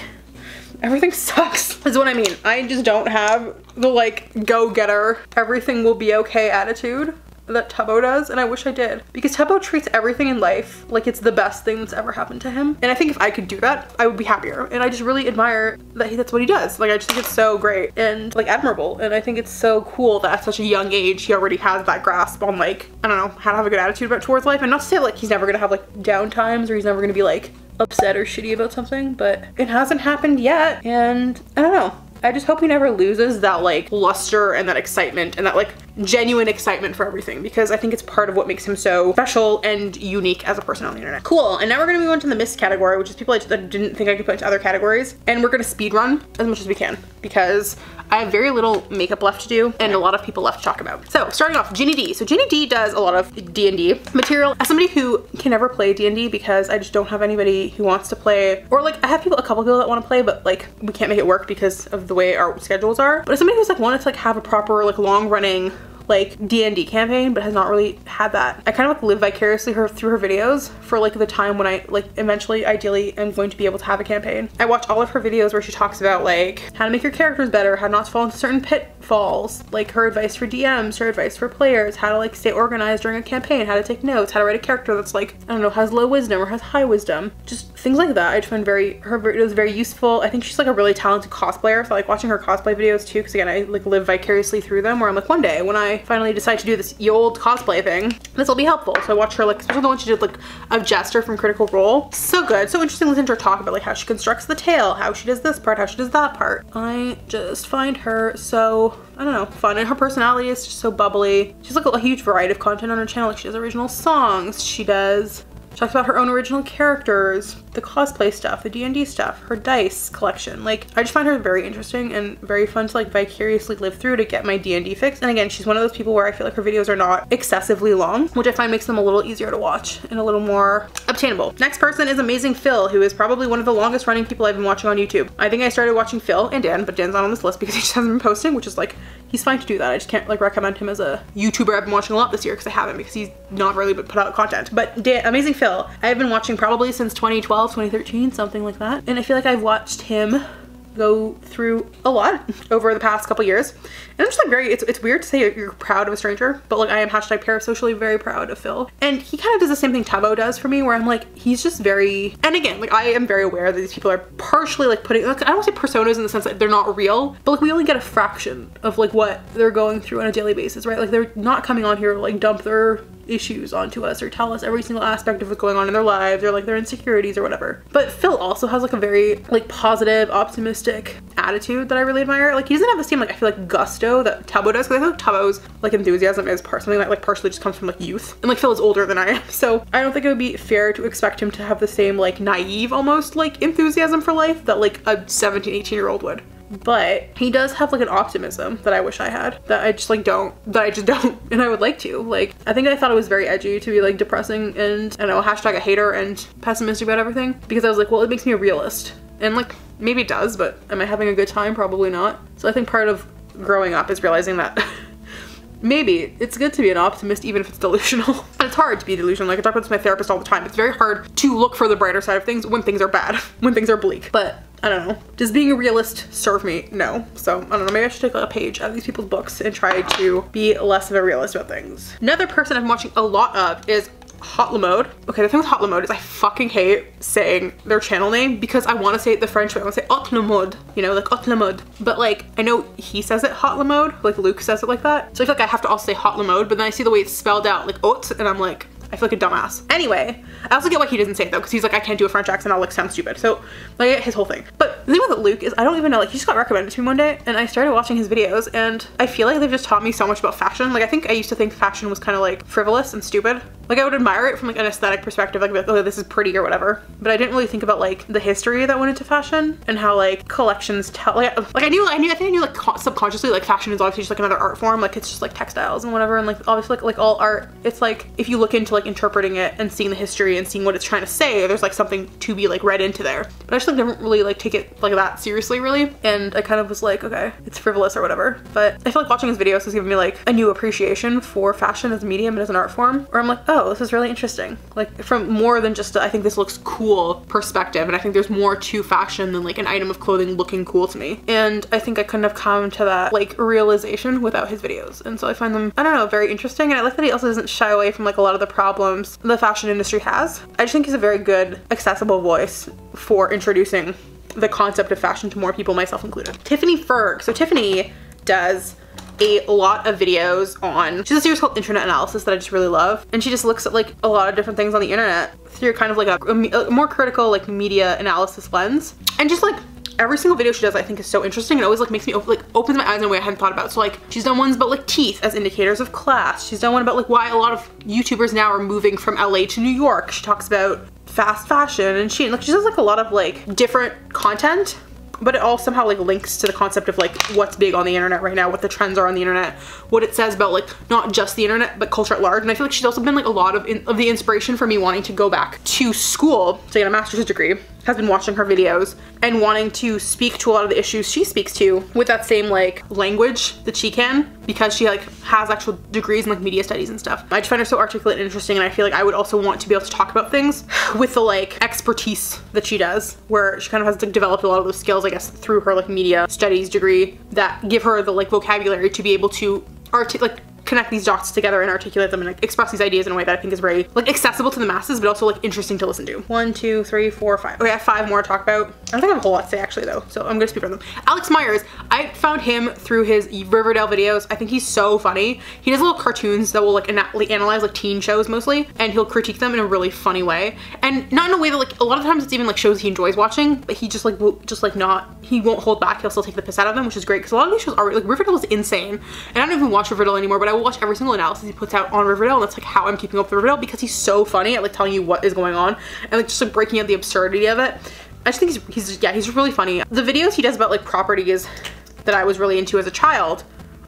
[SPEAKER 1] Everything sucks. Is what I mean. I just don't have the like go-getter, everything will be okay attitude that Tubbo does, and I wish I did. Because Tubbo treats everything in life like it's the best thing that's ever happened to him. And I think if I could do that, I would be happier. And I just really admire that that's what he does. Like I just think it's so great and like admirable. And I think it's so cool that at such a young age, he already has that grasp on like, I don't know, how to have a good attitude towards life. And not to say like he's never gonna have like down times or he's never gonna be like upset or shitty about something, but it hasn't happened yet. And I don't know. I just hope he never loses that like luster and that excitement and that like genuine excitement for everything, because I think it's part of what makes him so special and unique as a person on the internet. Cool, and now we're gonna move on to the Misc category, which is people I didn't think I could put into other categories. And we're gonna speed run as much as we can because I have very little makeup left to do and a lot of people left to talk about. So starting off, Ginny D. So Ginny D does a lot of D&D material. As somebody who can never play D&D because I just don't have anybody who wants to play, or like I have a couple people that want to play, but like we can't make it work because of the way our schedules are. But as somebody who's like wanted to like have a proper like long running like D&D campaign but has not really had that, I kind of like live vicariously through her videos for like the time when I like eventually ideally am going to be able to have a campaign. I watch all of her videos where she talks about like how to make your characters better, how not to fall into certain pitfalls, like her advice for DMs, her advice for players, how to like stay organized during a campaign, how to take notes, how to write a character that's like, I don't know, has low wisdom or has high wisdom, just things like that. I just find her videos very useful. I think she's like a really talented cosplayer, so I like watching her cosplay videos too, because again I like live vicariously through them, where I'm like, one day when I finally decide to do this old cosplay thing, this will be helpful. So I watch her, like especially the one she did like of Jester from Critical Role. So good, so interesting listening to her talk about like how she constructs the tail, how she does this part, how she does that part. I just find her so, I don't know, fun, and her personality is just so bubbly. She's like a huge variety of content on her channel. Like she does original songs, she does She talks about her own original characters, the cosplay stuff, the D&D stuff, her dice collection. Like, I just find her very interesting and very fun to like vicariously live through to get my D&D fix. And again, she's one of those people where I feel like her videos are not excessively long, which I find makes them a little easier to watch and a little more obtainable. Next person is Amazing Phil, who is probably one of the longest running people I've been watching on YouTube. I think I started watching Phil and Dan, but Dan's not on this list because he just hasn't been posting, which is like, he's fine to do that. I just can't like recommend him as a YouTuber I've been watching a lot this year because I haven't, because he's not really put out content. But Dan, Amazing Phil, I've been watching probably since 2012, 2013, something like that. And I feel like I've watched him go through a lot over the past couple years. And I'm just like very, it's weird to say you're proud of a stranger, but like I am hashtag parasocially very proud of Phil. And he kind of does the same thing Tubbo does for me, where I'm like, he's just very, and again, like I am very aware that these people are partially like putting, like I don't say personas in the sense that they're not real, but like we only get a fraction of like what they're going through on a daily basis, right? Like they're not coming on here to like dump their issues onto us or tell us every single aspect of what's going on in their lives or like their insecurities or whatever. But Phil also has like a very like positive, optimistic attitude that I really admire. Like he doesn't have the same like, I feel like gusto that Tubbo does, because I think Tubbo's like enthusiasm is something that like partially just comes from like youth, and like Phil is older than I am, so I don't think it would be fair to expect him to have the same like naive almost like enthusiasm for life that like a 17-18-year-old would. But he does have like an optimism that I wish I had, that I just don't, and I would like to. Like, I think I thought it was very edgy to be like depressing and, I don't know, hashtag a hater and pessimistic about everything, because I was like, well, it makes me a realist. And like, maybe it does, but am I having a good time? Probably not. So I think part of growing up is realizing that maybe it's good to be an optimist even if it's delusional. And it's hard to be delusional. Like I talk about this with my therapist all the time. It's very hard to look for the brighter side of things when things are bad, when things are bleak. But I don't know. Does being a realist serve me? No. So I don't know. Maybe I should take like a page out of these people's books and try to be less of a realist about things. Another person I'm watching a lot of is HauteLeMode. Okay, the thing with HauteLeMode is I fucking hate saying their channel name because I want to say it the French way. I want to say HauteLeMode, you know, like HauteLeMode. But like, I know he says it HauteLeMode, like Luke says it like that. So I feel like I have to also say HauteLeMode, but then I see the way it's spelled out, like haute, and I'm like, I feel like a dumbass. Anyway, I also get why he doesn't say it though, because he's like, I can't do a French accent, I'll like sound stupid. So like his whole thing. But the thing with Luke is I don't even know, like he just got recommended to me one day and I started watching his videos and I feel like they've just taught me so much about fashion. Like I think I used to think fashion was kind of like frivolous and stupid. Like I would admire it from like an aesthetic perspective, like oh this is pretty or whatever. But I didn't really think about like the history that went into fashion and how like collections tell, like I think I knew like subconsciously like fashion is obviously just like another art form. Like it's just like textiles and whatever, and like obviously like all art, it's like if you look into like interpreting it and seeing the history and seeing what it's trying to say, there's like something to be like read into there. But I just like didn't really like take it like that seriously really, and I kind of was like, okay, it's frivolous or whatever. But I feel like watching his videos has given me like a new appreciation for fashion as a medium and as an art form, where I'm like, oh, this is really interesting. Like from more than just I think this looks cool perspective, and I think there's more to fashion than like an item of clothing looking cool to me. And I think I couldn't have come to that like realization without his videos. And so I find them, I don't know, very interesting. And I like that he also doesn't shy away from like a lot of the problems the fashion industry has. I just think he's a very good, accessible voice for introducing the concept of fashion to more people, myself included. Tiffany Ferg. So Tiffany does a lot of videos on, she has a series called Internet Analysis that I just really love. And she just looks at like a lot of different things on the internet through kind of like a more critical like media analysis lens. And just like every single video she does I think is so interesting, and it always like makes me opens my eyes in a way I hadn't thought about. So like she's done ones about like teeth as indicators of class. She's done one about like why a lot of YouTubers now are moving from LA to New York. She talks about fast fashion, and she does like a lot of like different content, but it all somehow like links to the concept of like what's big on the internet right now, what the trends are on the internet, what it says about like not just the internet but culture at large. And I feel like she's also been like a lot of the inspiration for me wanting to go back to school to get a master's degree. Has been watching her videos and wanting to speak to a lot of the issues she speaks to with that same like language that she can, because she like has actual degrees in like media studies and stuff. I just find her so articulate and interesting, and I feel like I would also want to be able to talk about things with the like expertise that she does, where she kind of has like developed a lot of those skills I guess through her like media studies degree that give her the like vocabulary to be able to connect these dots together and articulate them and like express these ideas in a way that I think is very like accessible to the masses, but also like interesting to listen to. 1, 2, 3, 4, 5. Okay, I have 5 more to talk about. I don't think I have a whole lot to say actually though, so I'm gonna speak on them. Alex Meyers, I found him through his Riverdale videos. I think he's so funny. He does little cartoons that will like analyze like teen shows mostly, and he'll critique them in a really funny way. And not in a way that like, a lot of times it's even like shows he enjoys watching, but he just like will he won't hold back. He'll still take the piss out of them, which is great, because a lot of these shows are like, Riverdale is insane. And I don't even watch Riverdale anymore, but I will watch every single analysis he puts out on Riverdale, and that's like how I'm keeping up with Riverdale, because he's so funny at like telling you what is going on and like just like breaking out the absurdity of it. I just think he's really funny. The videos he does about like properties that I was really into as a child,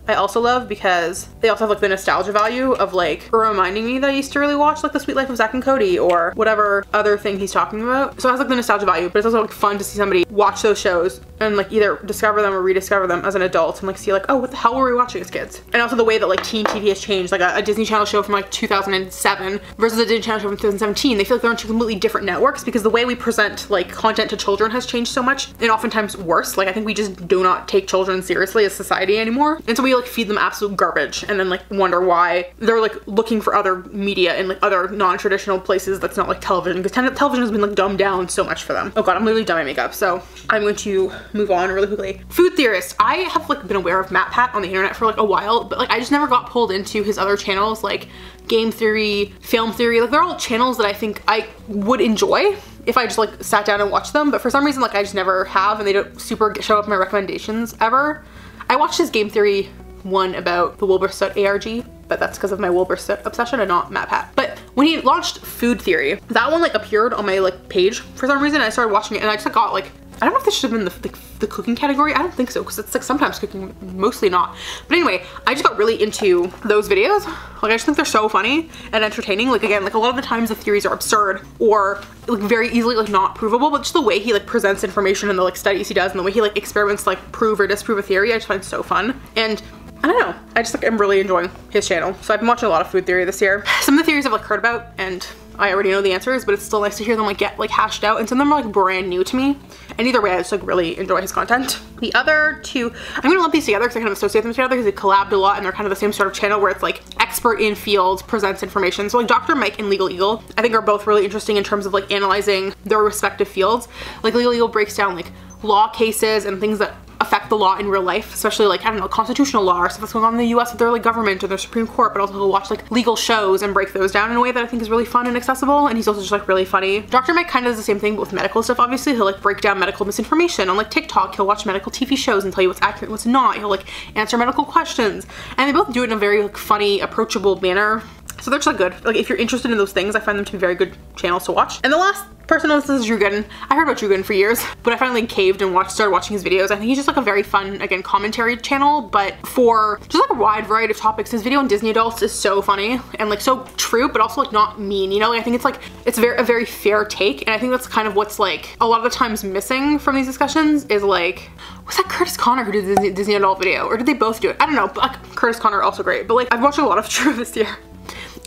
[SPEAKER 1] I also love, because they also have like the nostalgia value of like reminding me that I used to really watch like The Sweet Life of Zack and Cody or whatever other thing he's talking about. So it has like the nostalgia value, but it's also like fun to see somebody watch those shows and like either discover them or rediscover them as an adult and like see like, oh, what the hell were we watching as kids? And also the way that like teen TV has changed, like a Disney Channel show from like 2007 versus a Disney Channel show from 2017. They feel like they're on two completely different networks because the way we present like content to children has changed so much, and oftentimes worse. Like I think we just do not take children seriously as society anymore. And so we like feed them absolute garbage and then like wonder why they're like looking for other media in like other non-traditional places that's not like television, because television has been like dumbed down so much for them. Oh god, I'm literally done my makeup, so I'm going to move on really quickly. Food Theorists. I have like been aware of MatPat on the internet for like a while, but like I just never got pulled into his other channels like Game Theory, Film Theory. Like they're all channels that I think I would enjoy if I just like sat down and watched them, but for some reason like I just never have, and they don't super show up in my recommendations ever. I watched his Game Theory one about the Wilbur Soot ARG, but that's because of my Wilbur Soot obsession and not MatPat. But when he launched Food Theory, that one like appeared on my like page for some reason. I started watching it and I just like, got like, I don't know if this should have been the cooking category. I don't think so, because it's like sometimes cooking, mostly not. But anyway, I just got really into those videos. Like I just think they're so funny and entertaining. Like again, like a lot of the times the theories are absurd or like very easily like not provable, but just the way he like presents information and the like studies he does and the way he like experiments to like prove or disprove a theory, I just find so fun. And I don't know, I just like I'm really enjoying his channel. So I've been watching a lot of food theory this year. Some of the theories I've like heard about and I already know the answers, but it's still nice to hear them like get like hashed out, and some of them are like brand new to me. And either way, I just like really enjoy his content. The other two, I'm gonna lump these together because I kind of associate them together because they collabed a lot and they're kind of the same sort of channel where it's like expert in field presents information. So like Dr. Mike and LegalEagle, I think are both really interesting in terms of like analyzing their respective fields. Like LegalEagle breaks down like law cases and things that affect the law in real life, especially like, I don't know, constitutional law or stuff that's going on in the US with their like government or their Supreme Court, but also he'll watch like legal shows and break those down in a way that I think is really fun and accessible. And he's also just like really funny. Dr. Mike kind of does the same thing but with medical stuff. Obviously he'll like break down medical misinformation on like TikTok. He'll watch medical TV shows and tell you what's accurate and what's not. He'll like answer medical questions, and they both do it in a very like funny, approachable manner. So they're just like good. Like if you're interested in those things, I find them to be very good channels to watch. And the last person on this is Gooden. I heard about Gooden for years, but I finally caved and started watching his videos. I think he's just like a very fun, again, commentary channel, but for just like a wide variety of topics. His video on Disney adults is so funny and like so true, but also like not mean, you know? Like, I think it's like, it's a very fair take, and I think that's kind of what's like a lot of the times missing from these discussions is like, was that Curtis Connor who did the Disney adult video, or did they both do it? I don't know, but like Curtis Connor also great, but like I've watched a lot of True this year.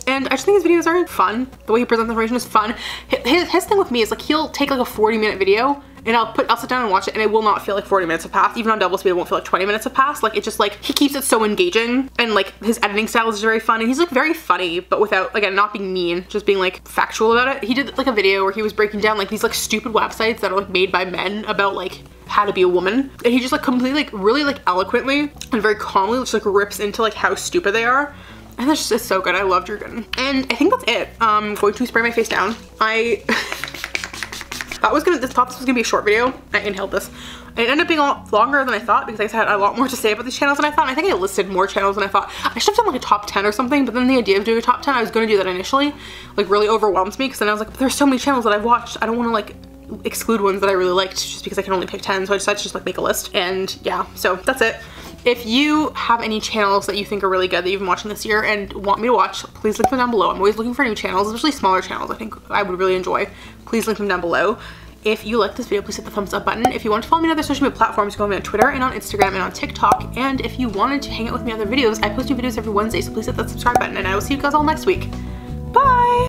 [SPEAKER 1] And I just think his videos are fun. The way he presents information is fun. His thing with me is like he'll take like a 40-minute video and I'll sit down and watch it and it will not feel like 40 minutes have passed. Even on double speed it won't feel like 20 minutes have passed. Like it's just like he keeps it so engaging, and like his editing style is very fun, and he's like very funny but without, again, not being mean, just being like factual about it. He did like a video where he was breaking down like these like stupid websites that are like made by men about like how to be a woman, and he just like completely like really like eloquently and very calmly just like rips into like how stupid they are. And that's just, it's so good. I love Gooden. And I think that's it. I'm going to spray my face down. I thought this was gonna be a short video. I inhaled this. It ended up being a lot longer than I thought because I had a lot more to say about these channels than I thought. And I think I listed more channels than I thought. I should have done like a top 10 or something, but then the idea of doing a top 10, I was gonna do that initially, like really overwhelmed me, because then I was like, there's so many channels that I've watched. I don't wanna like exclude ones that I really liked just because I can only pick 10. So I decided to just like make a list. And yeah, so that's it. If you have any channels that you think are really good that you've been watching this year and want me to watch, please link them down below. I'm always looking for new channels, especially smaller channels I think I would really enjoy. Please link them down below. If you like this video, please hit the thumbs up button. If you want to follow me on other social media platforms, go on me on Twitter and on Instagram and on TikTok. And if you wanted to hang out with me on other videos, I post new videos every Wednesday, so please hit that subscribe button, and I will see you guys all next week.